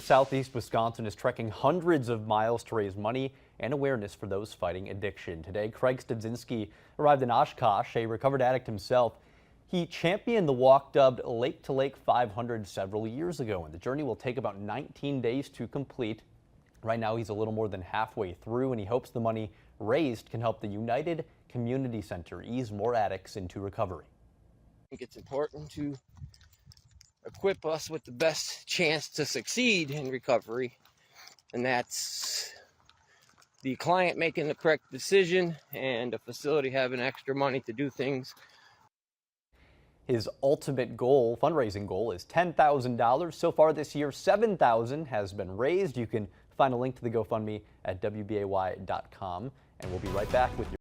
Southeast Wisconsin is trekking hundreds of miles to raise money and awareness for those fighting addiction. Today, Craig Studzinski arrived in Oshkosh, a recovered addict himself. He championed the walk dubbed Lake to Lake 500 several years ago, and the journey will take about 19 days to complete. Right now, he's a little more than halfway through, and he hopes the money raised can help the United Community Center ease more addicts into recovery. I think it's important to equip us with the best chance to succeed in recovery, and that's the client making the correct decision and the facility having extra money to do things. His ultimate goal, fundraising goal, is $10,000. So far this year, $7,000 has been raised. You can find a link to the GoFundMe at WBAY.com, and we'll be right back with your